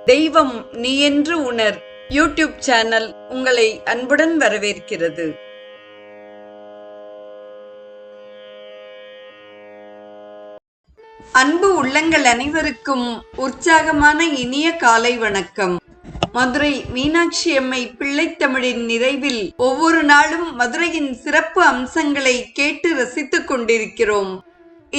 தெய்வம் நீ என்று உணர் யூடியூப் சேனல் உங்களை அன்புடன் வரவேற்கிறது. அன்பு உள்ளங்கள் அனைவருக்கும் உற்சாகமான இனிய காலை வணக்கம். மதுரை மீனாட்சி அம்மை பிள்ளைத்தமிழின் நிறைவில் ஒவ்வொரு நாளும் மதுரையின் சிறப்பு அம்சங்களை கேட்டு ரசித்துக் கொண்டிருக்கிறோம்.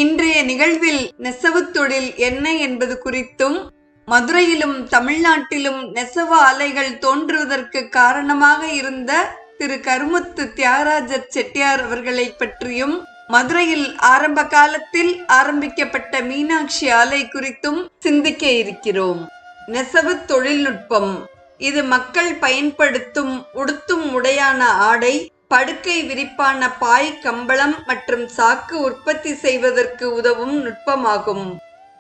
இன்றைய நிகழ்வில் நெசவு தொழில் என்ன என்பது குறித்தும், மதுரையிலும் தமிழ்நாட்டிலும் நெசவு ஆலைகள் தோன்றுவதற்கு காரணமாக இருந்த திரு கருமுத்து தியாகராஜர் செட்டியார் அவர்களை பற்றியும், மதுரையில் ஆரம்ப காலத்தில் ஆரம்பிக்கப்பட்ட மீனாட்சி ஆலை குறித்தும் சிந்திக்க இருக்கிறோம். நெசவு தொழில்நுட்பம் இது மக்கள் பயன்படுத்தும் உடுத்தும் உடையான ஆடை, படுக்கை விரிப்பான பாய், கம்பளம் மற்றும் சாக்கு உற்பத்தி செய்வதற்கு உதவும் நுட்பமாகும்.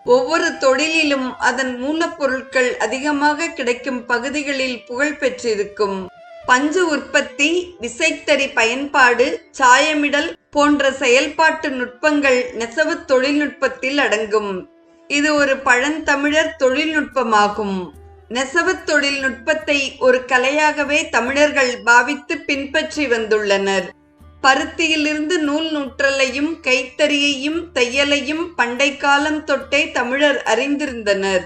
ஒவ்வொரு தொழிலிலும் அதன் மூலப்பொருட்கள் அதிகமாக கிடைக்கும் பகுதிகளில் புகழ் பெற்றிருக்கும். பஞ்சு உற்பத்தி, விசைத்தறி பயன்பாடு, சாயமிடல் போன்ற செயல்பாட்டு நுட்பங்கள் நெசவு தொழில்நுட்பத்தில் அடங்கும். இது ஒரு பழந்தமிழர் தொழில்நுட்பமாகும். நெசவு தொழில்நுட்பத்தை ஒரு கலையாகவே தமிழர்கள் பாவித்து பின்பற்றி வந்துள்ளனர். பருத்தியிலிருந்து நூல் நூற்றலையும் கைத்தறியையும் தையலையும் பண்டை காலம் தொட்டே தமிழர் அறிந்திருந்தனர்.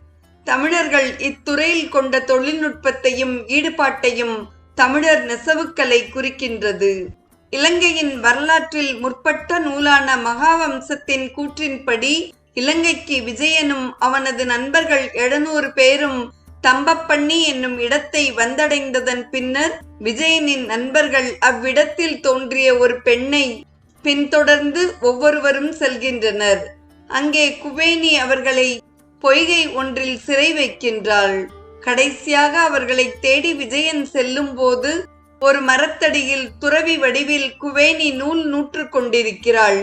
தமிழர்கள் இத்துறையில் கொண்ட தொழில்நுட்பத்தையும் ஈடுபாட்டையும் தமிழர் நெசவுக்கலை குறிக்கின்றது. இலங்கையின் வரலாற்றில் முற்பட்ட நூலான மகாவம்சத்தின் கூற்றின்படி, இலங்கைக்கு விஜயனும் அவனது நண்பர்கள் 700 பேரும் தம்பப்பண்ணி என்னும் இடத்தை வந்தடைந்ததன் பின்னர், விஜயனின் நண்பர்கள் அவ்விடத்தில் தோன்றிய ஒரு பெண்ணை பின்தொடர்ந்து ஒவ்வொருவரும் செல்கின்றனர். அங்கே குவேனி அவர்களை பொய்கை ஒன்றில் சிறை வைக்கின்றாள். கடைசியாக அவர்களை தேடி விஜயன் செல்லும் போது, ஒரு மரத்தடியில் துறவி வடிவில் குவேனி நூல் நூற்று கொண்டிருக்கிறாள்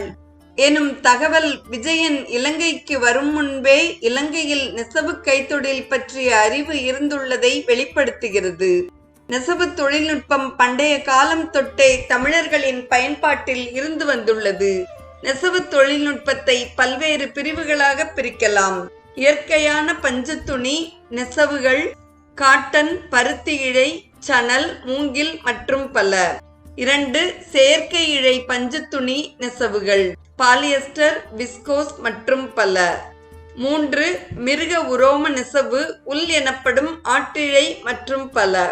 எனும் தகவல் விஜயன் இலங்கைக்கு வரும் முன்பே இலங்கையில் நெசவு கைத்தொழில் பற்றிய அறிவு இருந்துள்ளதை வெளிப்படுத்துகிறது. நெசவு தொழில்நுட்பம் பண்டைய காலம் தொட்டே தமிழர்களின் பயன்பாட்டில் இருந்து வந்துள்ளது. நெசவு தொழில்நுட்பத்தை பல்வேறு பிரிவுகளாக பிரிக்கலாம். இயற்கையான பஞ்சு துணி நெசவுகள், காட்டன், பருத்தி இழை, சணல், மூங்கில் மற்றும் பல. 2. செயற்கை இழை பஞ்சு துணி நெசவுகள், பாலியஸ்டர், விஸ்கோஸ் மற்றும் பல. 3. மிருக உரோம நெசவு, உல் எனப்படும் ஆட்டிழை மற்றும் பல.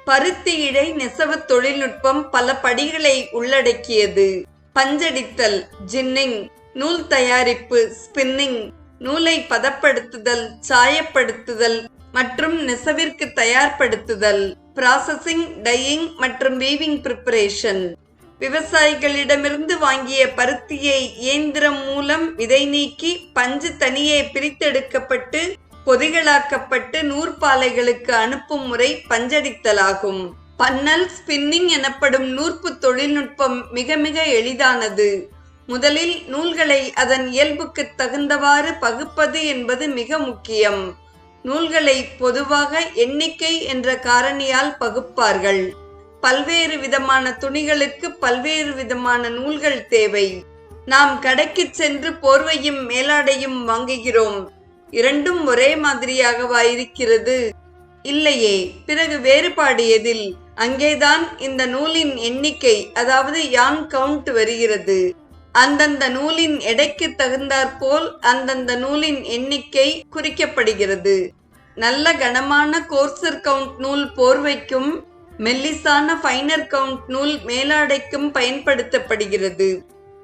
பருத்தி இழை நெசவு தொழில்நுட்பம் பல படிகளை உள்ளடக்கியது. பஞ்சடித்தல், ஜின்னிங், நூல் தயாரிப்பு, ஸ்பின்னிங், நூலை பதப்படுத்துதல், சாயப்படுத்துதல் மற்றும் நெசவிற்கு தயார்படுத்துதல், ப்ராசஸிங், டையிங் மற்றும் வீவிங் பிரிப்பரேஷன். விவசாயிகளிடமிருந்து வாங்கிய பருத்தியை இயந்திரம் மூலம் விதை நீக்கி பஞ்சு தனியே பிரித்தெடுக்கப்பட்டு பொதிகளாக்கப்பட்டு நூற்பாலைகளுக்கு அனுப்பும் முறை பஞ்சடித்தலாகும். பன்னல், ஸ்பின்னிங் எனப்படும் நூற்பு தொழில்நுட்பம் மிக மிக எளிதானது. முதலில் நூல்களை அதன் இயல்புக்கு தகுந்தவாறு பகுப்பது என்பது மிக முக்கியம். நூல்களை பொதுவாக எண்ணிக்கை என்ற காரணியால் பகுப்பார்கள். பல்வேறு விதமான துணிகளுக்கு பல்வேறு விதமான நூல்கள் தேவை. நாம் கடைக்கு சென்று போர்வையும் மேலாடையும் வாங்குகிறோம். இரண்டும் ஒரே மாதிரியாகவா இருக்கிறது? இல்லையே. பிறகு வேறுபாடு எதில்? அங்கேதான் இந்த நூலின் எண்ணிக்கை, அதாவது யான் கவுண்ட் வருகிறது. அந்தந்த நூலின் எடைக்கு தகுந்தாற்போல் அந்தந்த நூலின் எண்ணிக்கை குறிக்கப்படுகிறது. நல்ல கனமான கோர்சர் கவுண்ட் நூல் போர்வைக்கும், மெல்லிசான ஃபைனர் கவுண்ட் நூல் மேலாடைக்கும் பயன்படுத்தப்படுகிறது.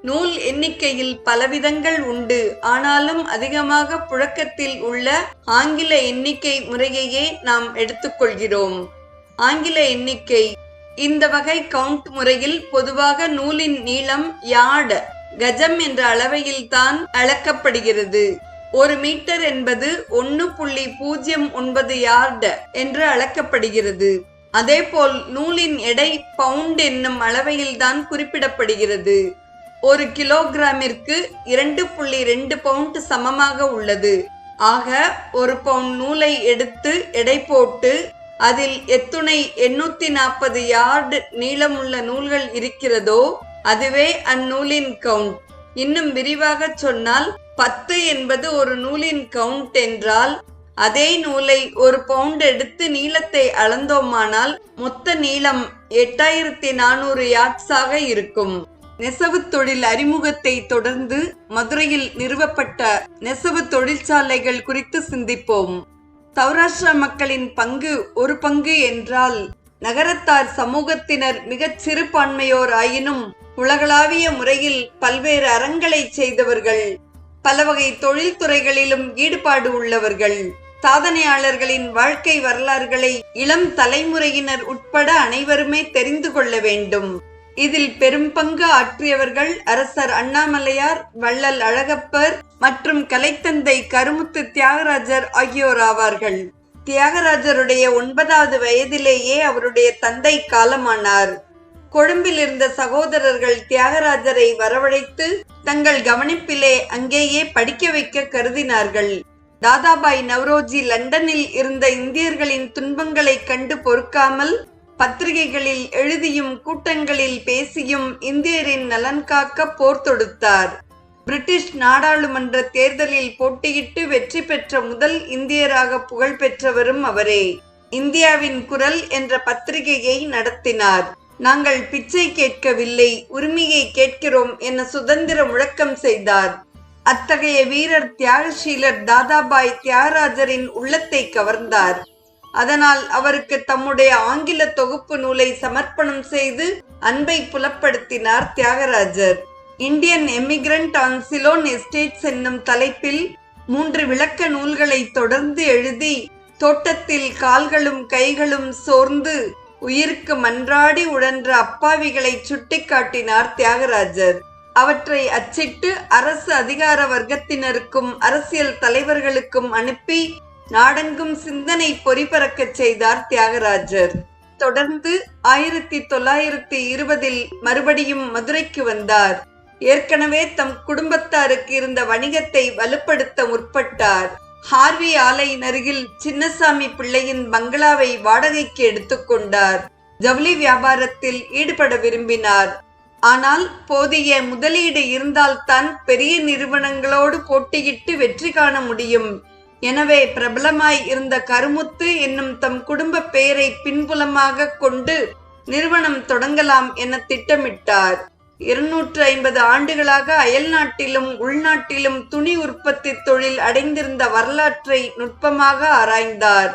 நூல் எண்ணிக்கையில் பலவிதங்கள் உண்டு. ஆனாலும் அதிகமாக புழக்கத்தில் உள்ள ஆங்கில எண்ணிக்கை முறையையே நாம் எடுத்துக்கொள்கிறோம். ஆங்கில எண்ணிக்கை இந்த வகை கவுண்ட் முறையில் பொதுவாக நூலின் நீளம் யார்டு, கஜம் என்ற அளவையில் தான் அளக்கப்படுகிறது. 1 மீட்டர் என்பது 1.09 யார்டு என்று அளக்கப்படுகிறது. அதேபோல் நூலின் எடை பவுண்ட் என்னும் அளவையில் தான் குறிப்பிடப்படுகிறது. 1 கிலோகிராமிற்கு 2.2 பவுண்ட் சமமாக உள்ளது. ஆக 1 பவுண்ட் நூலை எடுத்து எடை போட்டு அதில் எத்துணை 840 யார்டு நீளமுள்ள நூல்கள் இருக்கிறதோ அதுவே அந்நூலின் கவுண்ட். இன்னும் விரிவாக சொன்னால் 10 என்பது ஒரு நூலின் கவுண்ட் என்றால் அதே நூலை ஒரு பவுண்ட் எடுத்து நீளத்தை அளந்தோமானால் மொத்த நீளம் 8400 யார்ட்ஸாக இருக்கும். நெசவு தொழில் அறிமுகத்தை தொடர்ந்து மதுரையில் நிறுவப்பட்ட நெசவு தொழிற்சாலைகள் குறித்து சிந்திப்போம். சௌராஷ்டிரா மக்களின் பங்கு ஒரு பங்கு என்றால் நகரத்தார் சமூகத்தினர் மிகச் சிறுபான்மையோர் ஆயினும் உலகளாவிய முறையில் பல்வேறு அறங்களை செய்தவர்கள், பல வகை தொழில்துறைகளிலும் ஈடுபாடு உள்ளவர்கள். சாதனையாளர்களின் வாழ்க்கை வரலாறுகளை இளம் தலைமுறையினர் உட்பட அனைவருமே தெரிந்து கொள்ள வேண்டும். இதில் பெரும் பங்கு ஆற்றியவர்கள் அரசர் அண்ணாமலையார், வள்ளல் அழகப்பர் மற்றும் கலைத்தந்தை கருமுத்து தியாகராஜர் ஆகியோர் ஆவார்கள். தியாகராஜருடைய 9வது வயதிலேயே அவருடைய தந்தை காலமானார். கொழும்பில் இருந்த சகோதரர்கள் தியாகராஜரை வரவழைத்து தங்கள் கவனிப்பிலே அங்கேயே படிக்க வைக்க கருதினார்கள். தாதாபாய் நவ்ரோஜி லண்டனில் இருந்த இந்தியர்களின் துன்பங்களை கண்டு பொறுக்காமல் பத்திரிகைகளில் எழுதியும் கூட்டங்களில் பேசியும் இந்தியரின் நலன் காக்க போர் தொடுத்தார். பிரிட்டிஷ் நாடாளுமன்ற தேர்தலில் போட்டியிட்டு வெற்றி பெற்ற முதல் இந்தியராக புகழ் பெற்றவரும் அவரே. இந்தியாவின் குரல் என்ற பத்திரிகையை நடத்தினார். நாங்கள் பிச்சை கேட்கவில்லை, உரிமையை கேட்கிறோம் என சுதந்திர முழக்கம் செய்தார். அத்தகைய வீரர் தியாகசீலர் தாதாபாய் தியாகராஜரின் உள்ளத்தை கவர்ந்தார். அதனால் அவருக்கு தம்முடைய ஆங்கில தொகுப்பு நூலை சமர்ப்பணம் செய்து அன்பை புலப்படுத்தினார் தியாகராஜர். Indian emigrant on Ceylon estates என்னும் தலைப்பில் 3 விளக்க நூல்களை தொடர்ந்து எழுதி தோட்டத்தில் கால்களும் கைகளும் சோர்ந்து உயிருக்கு மன்றாடி உழன்ற அப்பாவிகளை சுட்டிக்காட்டினார் தியாகராஜர். அவற்றை அச்சிட்டு அரசு அதிகார வர்க்கத்தினருக்கும் அரசியல் தலைவர்களுக்கும் அனுப்பி நாடெங்கும் சிந்தனை பொறிபறக்க செய்தார் தியாகராஜர். தொடர்ந்து 1920 மறுபடியும் மதுரைக்கு வந்தார். ஏற்கனவே தம் குடும்பத்தாருக்கு இருந்த வணிகத்தை வலுப்படுத்த முற்பட்டார். ஹார்வி ஆலையின் அருகில் சின்னசாமி பிள்ளையின் பங்களாவை வாடகைக்கு எடுத்துக்கொண்டார். ஜவுளி வியாபாரத்தில் ஈடுபட விரும்பினார். ஆனால் போதிய முதலீடு இருந்தால்தான் பெரிய நிறுவனங்களோடு போட்டியிட்டு வெற்றி காண முடியும். எனவே பிரபலமாய் இருந்த கருமுத்து என்னும் தம் குடும்ப பெயரை பின்புலமாக கொண்டு நிறுவனம் தொடங்கலாம் என திட்டமிட்டார். 250 ஆண்டுகளாக அயல் நாட்டிலும் உள்நாட்டிலும் துணி உற்பத்தி தொழில் அடைந்திருந்த வரலாற்றை நுட்பமாக ஆராய்ந்தார்.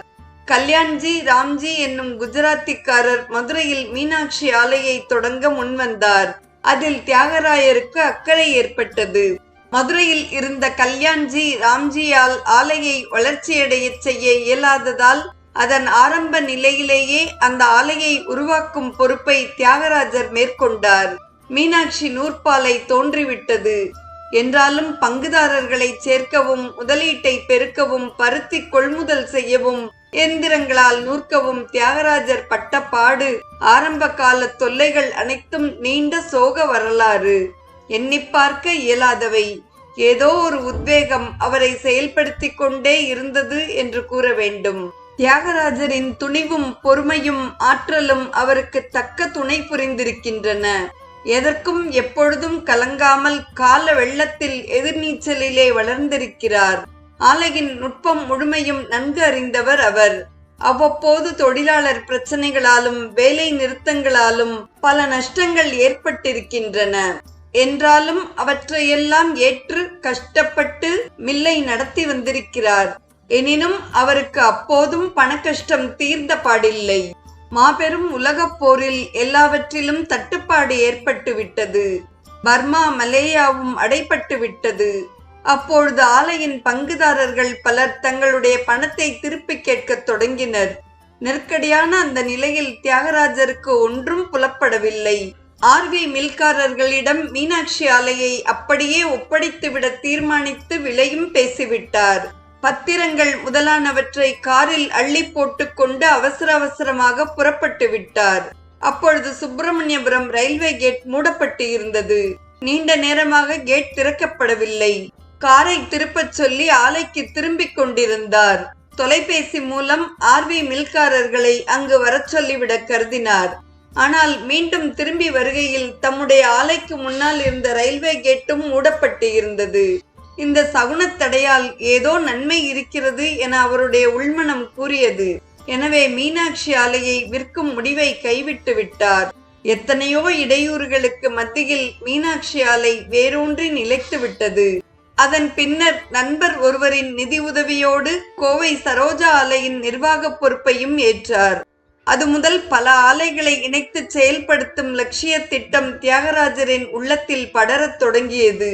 கல்யாண்ஜி ராம்ஜி என்னும் குஜராத்திக்காரர் மதுரையில் மீனாட்சி ஆலையை தொடங்க முன்வந்தார். அதில் தியாகராயருக்கு அக்கறை ஏற்பட்டது. மதுரையில் இருந்த கல்யாண்ஜி ராம்ஜியால் ஆலையை வளர்ச்சியடைய செய்ய இயலாததால் அதன் ஆரம்ப நிலையிலேயே அந்த ஆலையை உருவாக்கும் பொறுப்பை தியாகராஜர் மேற்கொண்டார். மீனாட்சி நூற்பாலை தோன்றிவிட்டது. என்றாலும் பங்குதாரர்களை சேர்க்கவும், முதலீட்டை பெருக்கவும், பருத்தி கொள்முதல் செய்யவும், எந்திரங்களால் நூற்கவும் தியாகராஜர் பட்ட பாடு, ஆரம்ப கால தொல்லைகள் அனைத்தும் நீண்ட சோக வரலாறு. எண்ணி பார்க்க இயலாதவை. ஏதோ ஒரு உத்வேகம் அவரை செயல்படுத்தி கொண்டே இருந்தது என்று கூற வேண்டும். தியாகராஜரின் துணிவும் பொறுமையும் ஆற்றலும் அவருக்கு தக்க துணை புரிந்திருக்கின்றன. எதற்கும் எப்பொழுதும் கலங்காமல் கால வெள்ளத்தில் எதிர்நீச்சலிலே வளர்ந்திருக்கிறார். ஆலையின் நுட்பம் முழுமையும் நன்கு அறிந்தவர் அவர். அவ்வப்போது தொழிலாளர் பிரச்சனைகளாலும் வேலை நிறுத்தங்களாலும் பல நஷ்டங்கள் ஏற்பட்டிருக்கின்றன. என்றாலும் அவற்றையெல்லாம் ஏற்று கஷ்டப்பட்டு மில்லை நடத்தி வந்திருக்கிறார். எனினும் அவருக்கு அப்போதும் பண கஷ்டம் தீர்ந்த பாடில்லை. மாபெரும் உலகப் போரில் எல்லாவற்றிலும் தட்டுப்பாடு ஏற்பட்டு விட்டது. பர்மா மலேயாவும் அடைபட்டு விட்டது. அப்பொழுது ஆலையின் பங்குதாரர்கள் பலர் தங்களுடைய பணத்தை திருப்பி கேட்க தொடங்கினர். நெருக்கடியான அந்த நிலையில் தியாகராஜருக்கு ஒன்றும் புலப்படவில்லை. ஆர்வி மில்காரர்களிடம் மீனாட்சி ஆலையை அப்படியே ஒப்படைத்துவிட தீர்மானித்து விலையும் பேசிவிட்டார். பத்திரங்கள் முதலானவற்றை காரில் அள்ளி போட்டுக்கொண்டு அவசர அவசரமாக புறப்பட்டு விட்டார். அப்பொழுது சுப்பிரமணியபுரம் ரயில்வே கேட் மூடப்பட்டு இருந்தது. நீண்ட நேரமாக கேட் திறக்கப்படவில்லை. காரை திருப்பச் சொல்லி ஆலைக்கு திரும்பிக் கொண்டிருந்தார். தொலைபேசி மூலம் ஆர்வி மில்காரர்களை அங்கு வரச் சொல்லிவிட கருதினார். ஆனால் மீண்டும் திரும்பி வருகையில் தம்முடைய ஆலைக்கு முன்னால் இருந்த ரயில்வே கேட்டும் மூடப்பட்டு இருந்தது. இந்த சகுனத்தடையால் ஏதோ நன்மை இருக்கிறது என அவருடைய உள்மனம் கூறியது. எனவே மீனாட்சி ஆலையை விற்கும் முடிவை கைவிட்டு விட்டார். எத்தனையோ இடையூறுகளுக்கு மத்தியில் மீனாட்சி ஆலை வேரூன்றி நிலைத்து விட்டது. அதன் பின்னர் நண்பர் ஒருவரின் நிதி உதவியோடு கோவை சரோஜா ஆலையின் நிர்வாக பொறுப்பையும் ஏற்றார். அது முதல் பல ஆலைகளை இணைத்து செயல்படுத்தும் லட்சிய திட்டம் தியாகராஜரின் உள்ளத்தில் படரத் தொடங்கியது.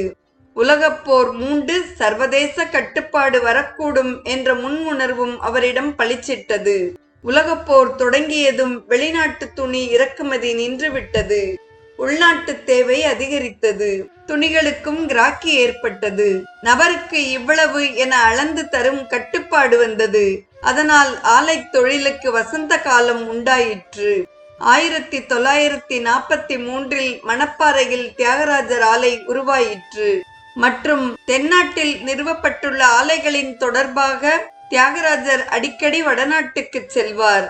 உலகப்போர் மூண்டு சர்வதேச கட்டுப்பாடு வரக்கூடும் என்ற முன்உணர்வும் அவரிடம் பளிச்சிட்டது. உலகப்போர் தொடங்கியதும் வெளிநாட்டு துணி இறக்குமதி நின்றுவிட்டது. உள்நாட்டு தேவை அதிகரித்தது. துணிகளுக்கும் கிராக்கி ஏற்பட்டது. நபருக்கு இவ்வளவு என அளந்து தரும் கட்டுப்பாடு வந்தது. அதனால் ஆலை தொழிலுக்கு வசந்த காலம் உண்டாயிற்று. 1943 மணப்பாறையில் தியாகராஜர் ஆலை உருவாயிற்று. மற்றும் தென்னாட்டில் நிறுவப்பட்டுள்ள ஆலைகளின் தொடர்பாக தியாகராஜர் அடிக்கடி வடநாட்டுக்கு செல்வார்.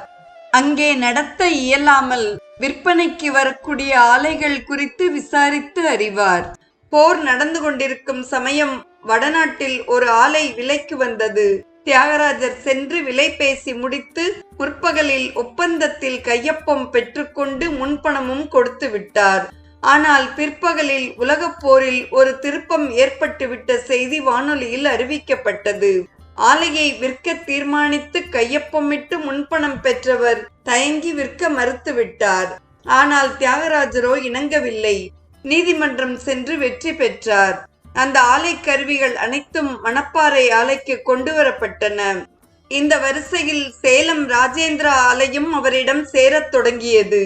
அங்கே நடத்த இயலாமல் விற்பனைக்கு வரக்கூடிய ஆலைகள் குறித்து விசாரித்து அறிவார். போர் நடந்து கொண்டிருக்கும் சமயம் வடநாட்டில் ஒரு ஆலை விலைக்கு வந்தது. தியாகராஜர் சென்று விலை பேசி முடித்து முற்பகலில் ஒப்பந்தத்தில் கையொப்பம் பெற்றுக்கொண்டு முன்பணமும் கொடுத்து விட்டார். ஆனால் பிற்பகலில் உலகப் போரில் ஒரு திருப்பம் ஏற்பட்டுவிட்ட செய்தி வானொலியில் அறிவிக்கப்பட்டது. ஆலையை விற்க தீர்மானித்து கையொப்பமிட்டு முன்பணம் பெற்றவர் தயங்கி விற்க மறுத்துவிட்டார். ஆனால் தியாகராஜரோ இணங்கவில்லை. நீதிமன்றம் சென்று வெற்றி பெற்றார். அந்த ஆலை கருவிகள் அனைத்தும் மணப்பாறை ஆலைக்கு கொண்டு வரப்பட்டன. இந்த வரிசையில் சேலம் ராஜேந்திரா ஆலையும் அவரிடம் சேரத் தொடங்கியது.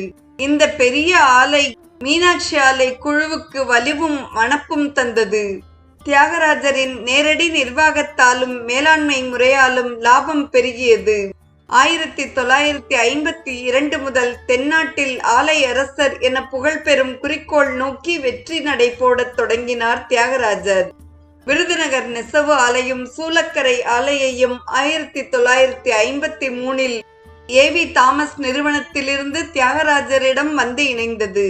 இந்த பெரிய ஆலை மீனாட்சி ஆலை குழுவுக்கு வலிவும் மணப்பும் தந்தது. தியாகராஜரின் நேரடி நிர்வாகத்தாலும் மேலாண்மை முறையாலும் லாபம் பெருகியது. 1952 முதல் தென்னாட்டில் ஆலை அரசர் என புகழ்பெறும் குறிக்கோள் நோக்கி வெற்றி நடை போடத் தொடங்கினார் தியாகராஜர். விருதுநகர் நெசவு ஆலையும் சூலக்கரை ஆலையையும் 1953 ஏவி தாமஸ் நிறுவனத்திலிருந்து தியாகராஜரிடம் வந்து இணைந்தது.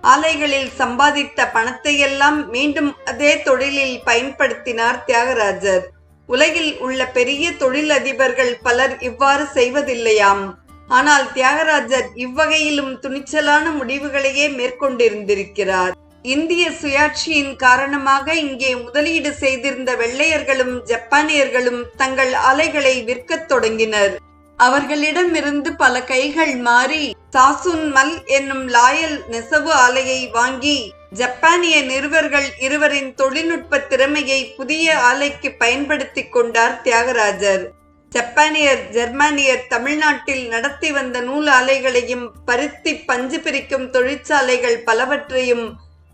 ஆலைகளில் சம்பாதித்த பணத்தையெல்லாம் மீண்டும் அதே தொழிலில் பயன்படுத்தினார் தியாகராஜர். உலகில் உள்ள பெரிய தொழிலதிபர்கள் பலர் இவ்வாறு செய்வதில்லையாம். ஆனால் தியாகராஜர் இவ்வகையிலும் துணிச்சலான முடிவுகளையே மேற்கொண்டிருந்திருக்கிறார். இந்திய சுயாட்சியின் காரணமாக இங்கே முதலீடு செய்திருந்த வெள்ளையர்களும் ஜப்பானியர்களும் தங்கள் ஆலைகளை விற்கத் தொடங்கினர். அவர்களிடமிருந்து பல கைகள் மாறி சாசுன் மல் என்னும் லாயல் நெசவு ஆலையை வாங்கி ஜப்பானிய நிறுவர்கள் இருவரின் தொழில்நுட்ப திறமையை புதிய ஆலைக்கு பயன்படுத்தி கொண்டார் தியாகராஜர். ஜப்பானியர் ஜெர்மானியர் தமிழ்நாட்டில் நடத்தி வந்த நூல் ஆலைகளையும் பருத்தி பஞ்சு பிரிக்கும் தொழிற்சாலைகள் பலவற்றையும்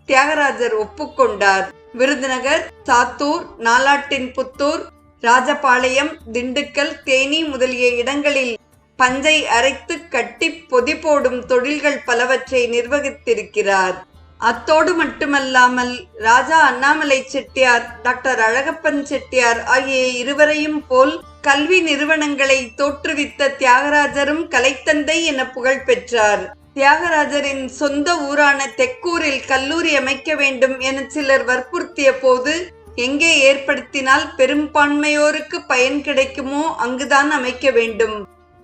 தியாகராஜர் ஒப்புக்கொண்டார். விருதுநகர், சாத்தூர், நாலாட்டின் புத்தூர், ராஜபாளையம், திண்டுக்கல், தேனி முதலிய இடங்களில் பஞ்சை அரைத்து கட்டி பொதி போடும் தொழில்கள் பலவற்றை நிர்வகித்திருக்கிறார். அத்தோடு மட்டுமல்லாமல் ராஜா அண்ணாமலை செட்டியார், டாக்டர் அழகப்பன் செட்டியார் ஆகிய இருவரையும் போல் கல்வி நிறுவனங்களை தோற்றுவித்த தியாகராஜரும் கலைத்தந்தை என புகழ் பெற்றார். தியாகராஜரின் சொந்த ஊரான தெக்கூரில் கல்லூரி அமைக்க வேண்டும் என சிலர் வற்புறுத்திய போது, எங்கே ஏற்படுத்தினால் பெரும்பான்மையோருக்கு பயன் கிடைக்குமோ அங்குதான் அமைக்க வேண்டும்,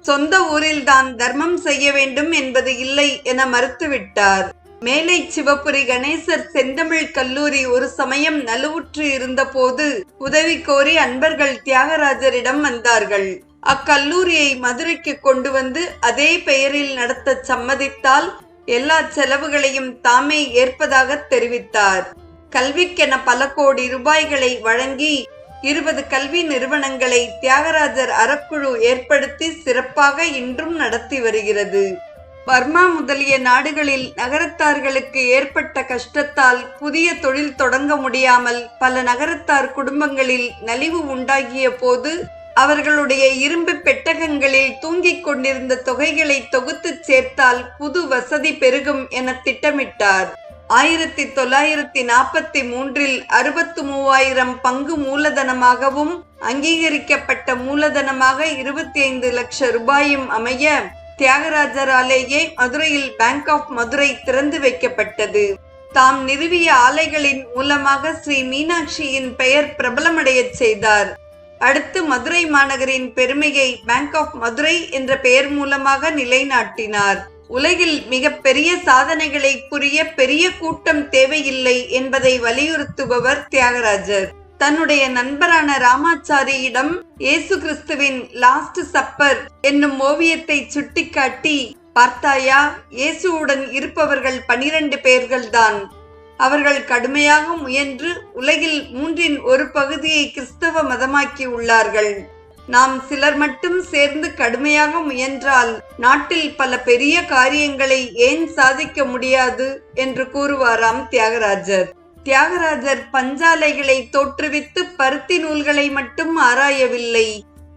சொந்த ஊரில்தான் தர்மம் செய்ய வேண்டும் என்பது இல்லை என மறுத்துவிட்டார். மேலை சிவபுரி கணேசர் செந்தமிழ் கல்லூரி ஒரு சமயம் நலுவுற்று இருந்த போது உதவி கோரி அன்பர்கள் தியாகராஜரிடம் வந்தார்கள். அக்கல்லூரியை மதுரைக்கு கொண்டு வந்து அதே பெயரில் நடத்த சம்மதித்தால் எல்லா செலவுகளையும் தாமே ஏற்பதாக தெரிவித்தார். கல்விக்கென பல கோடி ரூபாய்களை வழங்கி 20 கல்வி நிறுவனங்களை தியாகராஜர் அறக்குழு ஏற்படுத்தி சிறப்பாக இன்றும் நடத்தி வருகிறது. பர்மா முதலிய நாடுகளில் நகரத்தார்களுக்கு ஏற்பட்ட கஷ்டத்தால் புதிய தொழில் தொடங்க முடியாமல் பல நகரத்தார் குடும்பங்களில் நலிவு உண்டாகிய போது அவர்களுடைய இரும்பு பெட்டகங்களில் தூங்கிக் கொண்டிருந்த தொகைகளை தொகுத்து சேர்த்தால் புது வசதி பெருகும் என திட்டமிட்டார். 1943 63,000 பங்கு மூலதனமாகவும் அங்கீகரிக்கப்பட்ட மூலதனமாக 25 லட்சம் ரூபாயும் அமைய தியாகராஜராலேயே மதுரையில் பேங்க் ஆஃப் மதுரை திறந்து வைக்கப்பட்டது. தாம் நிறுவிய ஆலைகளின் மூலமாக ஸ்ரீ மீனாட்சியின் பெயர் பிரபலமடையச் செய்தார். அடுத்து மதுரை மாநகரின் பெருமையை பேங்க் ஆஃப் மதுரை என்ற பெயர் மூலமாக நிலைநாட்டினார். உலகில் மிக பெரிய சாதனைகளை புரிய பெரிய கூட்டம் தேவையில்லை என்பதை வலியுறுத்துபவர் தியாகராஜர். தன்னுடைய நண்பரான ராமாச்சாரியிடம் இயேசு கிறிஸ்துவின் லாஸ்ட் சப்பர் என்னும் ஓவியத்தை சுட்டிக்காட்டி, பார்த்தாயா, இயேசுவுடன் இருப்பவர்கள் 12 பேர்கள்தான். அவர்கள் கடுமையாக முயன்று உலகில் 1/3 பகுதியை கிறிஸ்தவ மதமாக்கி உள்ளார்கள். நாம் சிலர் மட்டும் சேர்ந்து கடுமையாக முயன்றால் நாட்டில் பல பெரிய காரியங்களை ஏன் சாதிக்க முடியாது என்று கூறுவாராம் தியாகராஜர். தியாகராஜர் பஞ்சாலைகளை தோற்றுவித்து பருத்தி நூல்களை மட்டும் ஆராயவில்லை,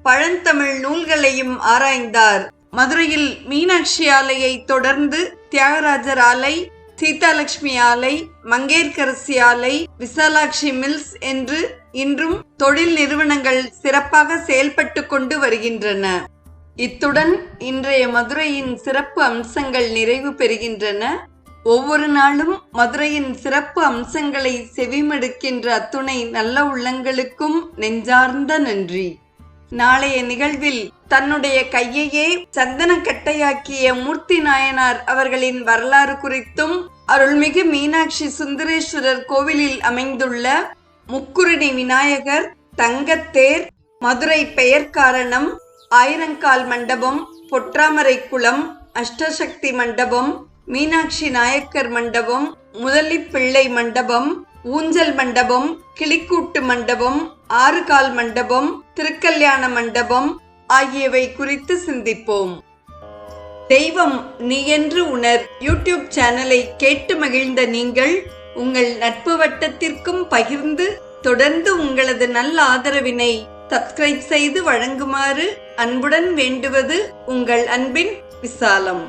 பழந்தமிழ் நூல்களையும் ஆராய்ந்தார். மதுரையில் மீனாட்சி ஆலையை தொடர்ந்து தியாகராஜர் ஆலை, சீதாலட்சுமி ஆலை, மங்கையர்க்கரசி ஆலை, விசாலாட்சி மில்ஸ் என்று இன்றும் தொழில் நிறுவனங்கள் சிறப்பாக செயல்பட்டு கொண்டு வருகின்றன. இத்துடன் இன்றைய மதுரையின் சிறப்பு அம்சங்கள் நிறைவு பெறுகின்றன. ஒவ்வொரு நாளும் மதுரையின் சிறப்பு அம்சங்களை செவிமடுக்கின்ற அத்துணை நல்ல உள்ளங்களுக்கும் நெஞ்சார்ந்த நன்றி. நாளைய நிகழ்வில் தன்னுடைய கையையே சந்தனக்கட்டையாக்கிய மூர்த்தி நாயனார் அவர்களின் வரலாறு குறித்தும், அருள்மிகு மீனாட்சி சுந்தரேஸ்வரர் கோவிலில் அமைந்துள்ள முக்குருணி விநாயகர், தங்கத்தேர், மதுரை பெயர் காரணம், ஆயிரங்கால் மண்டபம், பொற்றாமரை குளம், அஷ்டசக்தி மண்டபம், மீனாட்சி நாயக்கர் மண்டபம், முதலிப்பிள்ளை மண்டபம், ஊஞ்சல் மண்டபம், கிளிக்கூட்டு மண்டபம், 6 கால் மண்டபம், திருக்கல்யாண மண்டபம் ஆகியவை குறித்து சிந்திப்போம். தெய்வம் நீ என்று உணர் யூடியூப் சேனலை கேட்டு மகிழ்ந்த நீங்கள் உங்கள் நட்பு வட்டத்திற்கும் பகிர்ந்து தொடர்ந்து உங்களது நல்ல ஆதரவினை சப்ஸ்கிரைப் செய்து வழங்குமாறு அன்புடன் வேண்டுவது உங்கள் அன்பின் விசாலம்.